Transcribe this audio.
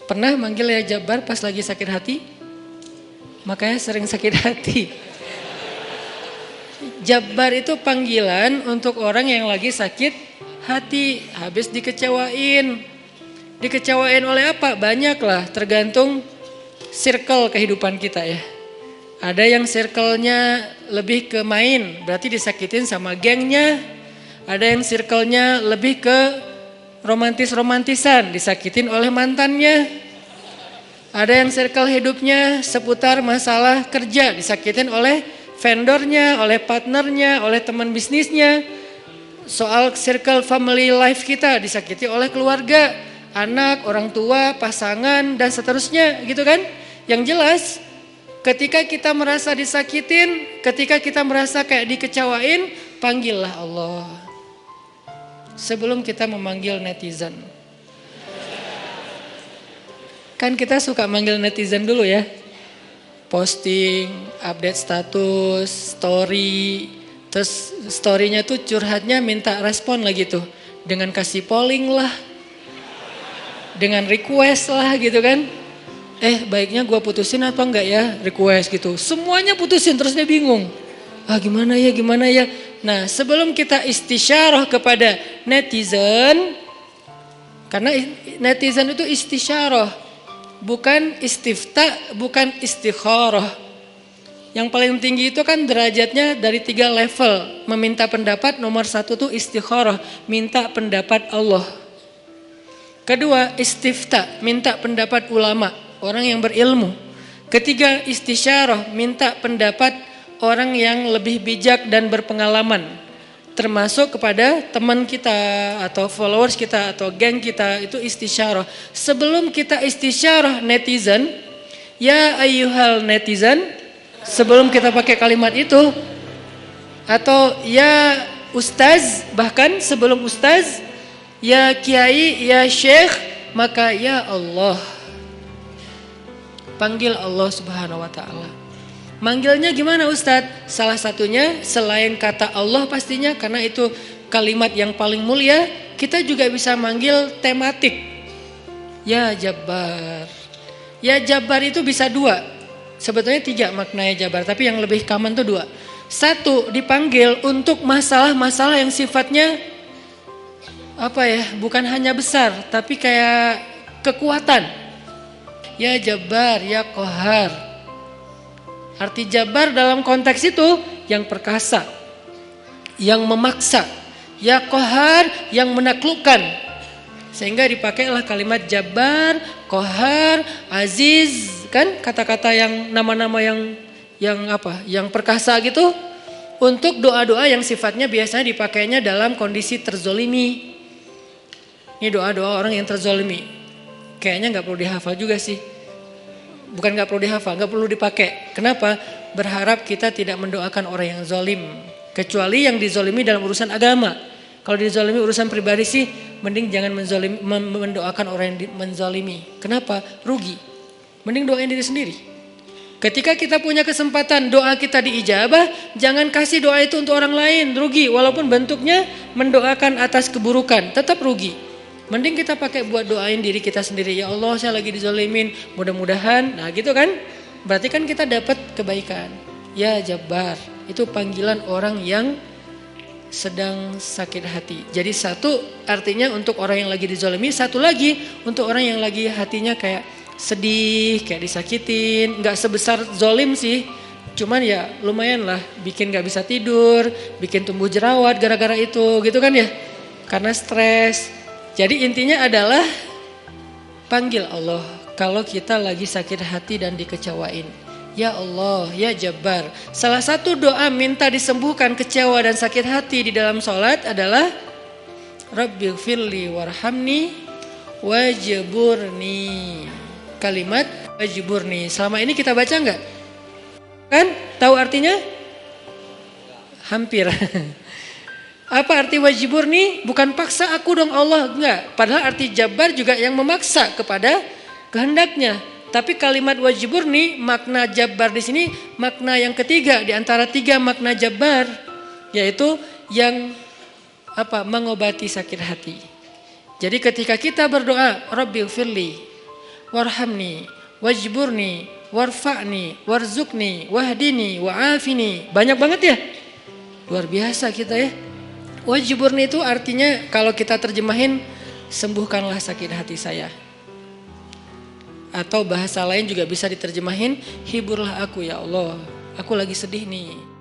Pernah manggil ya Jabbar pas lagi sakit hati? Makanya sering sakit hati. Jabbar itu panggilan untuk orang yang lagi sakit hati, habis dikecewain. Dikecewain oleh apa? Banyak lah, tergantung circle kehidupan kita ya. Ada yang circle-nya lebih ke main, berarti disakitin sama gengnya. Ada yang circle-nya lebih ke romantis-romantisan, disakitin oleh mantannya. Ada yang circle hidupnya seputar masalah kerja, disakitin oleh vendornya, oleh partnernya, oleh teman bisnisnya. Soal circle family life kita disakiti oleh keluarga, anak, orang tua, pasangan, dan seterusnya gitu kan. Yang jelas ketika kita merasa disakitin, ketika kita merasa kayak dikecewain, panggillah Allah. Sebelum kita memanggil netizen. Kan kita suka manggil netizen dulu ya. Posting, update status, story. Terus storynya tuh curhatnya minta respon lagi tuh. Dengan kasih polling lah. Dengan request lah gitu kan. Baiknya gue putusin apa enggak ya, request gitu. Semuanya putusin terus dia bingung. Gimana ya. Nah sebelum kita istisyarah kepada netizen. Karena netizen itu istisyarah. Bukan istifta, bukan istikharah. Yang paling tinggi itu kan derajatnya dari 3 level. Meminta pendapat nomor 1 tuh istikharah. Minta pendapat Allah. Kedua istifta, minta pendapat ulama. Orang yang berilmu. Ketiga istisyarah, minta pendapat orang yang lebih bijak dan berpengalaman. Termasuk kepada teman kita atau followers kita atau geng kita, itu istisyarah. Sebelum kita istisyarah netizen, ya ayyuhal netizen, sebelum kita pakai kalimat itu, atau ya ustaz, bahkan sebelum ustaz, ya kiai, ya syekh, maka ya Allah. Panggil Allah Subhanahu wa ta'ala. Manggilnya gimana Ustadz? Salah satunya selain kata Allah pastinya, karena itu kalimat yang paling mulia, kita juga bisa manggil tematik. Ya Jabbar. Ya Jabbar itu bisa 2. Sebetulnya 3 maknanya Jabbar, tapi yang lebih common itu 2. 1, dipanggil untuk masalah-masalah yang sifatnya bukan hanya besar, tapi kayak kekuatan. Ya Jabbar, ya Qahar. Arti Jabbar dalam konteks itu yang perkasa, yang memaksa, ya Qahar yang menaklukkan. Sehingga dipakailah kalimat Jabbar, Qahar, Aziz, kan kata-kata yang nama-nama yang perkasa gitu untuk doa-doa yang sifatnya biasanya dipakainya dalam kondisi terzolimi. Ini doa-doa orang yang terzolimi. Kayaknya nggak perlu dihafal juga sih. Bukan nggak perlu dihafal, nggak perlu dipakai. Kenapa? Berharap kita tidak mendoakan orang yang zolim. Kecuali yang dizolimi dalam urusan agama. Kalau dizolimi urusan pribadi sih, mending jangan mendoakan orang yang menzolimi. Kenapa? Rugi. Mending doain diri sendiri. Ketika kita punya kesempatan doa kita diijabah, jangan kasih doa itu untuk orang lain. Rugi, walaupun bentuknya mendoakan atas keburukan, tetap rugi. Mending kita pakai buat doain diri kita sendiri. Ya Allah, saya lagi dizolimin, mudah-mudahan. Nah gitu kan, berarti kan kita dapat kebaikan. Ya Jabbar, itu panggilan orang yang sedang sakit hati. Jadi 1 artinya untuk orang yang lagi dizolimi, 1 lagi untuk orang yang lagi hatinya kayak sedih, kayak disakitin. Gak sebesar zolim sih, cuman ya lumayan lah, bikin gak bisa tidur, bikin tumbuh jerawat gara-gara itu gitu kan ya. Karena stres. Jadi intinya adalah panggil Allah kalau kita lagi sakit hati dan dikecewain. Ya Allah, ya Jabbar. Salah satu doa minta disembuhkan kecewa dan sakit hati di dalam sholat adalah Rabbighfirli warhamni wajburni. Kalimat wajburni. Selama ini kita baca enggak? Kan? Tahu artinya? Hampir. Apa arti wajburni? Bukan paksa aku dong Allah, enggak. Padahal arti Jabbar juga yang memaksa kepada kehendaknya. Tapi kalimat wajburni, makna Jabbar di sini makna yang ketiga di antara 3 makna Jabbar, yaitu yang mengobati sakit hati. Jadi ketika kita berdoa, Rabbighfirli, warhamni, wajburni, warfa'ni, warzukni, wahdini, wa'afini. Banyak banget ya. Luar biasa kita ya. Wajburni itu artinya kalau kita terjemahin, sembuhkanlah sakit hati saya. Atau bahasa lain juga bisa diterjemahin, hiburlah aku ya Allah, aku lagi sedih nih.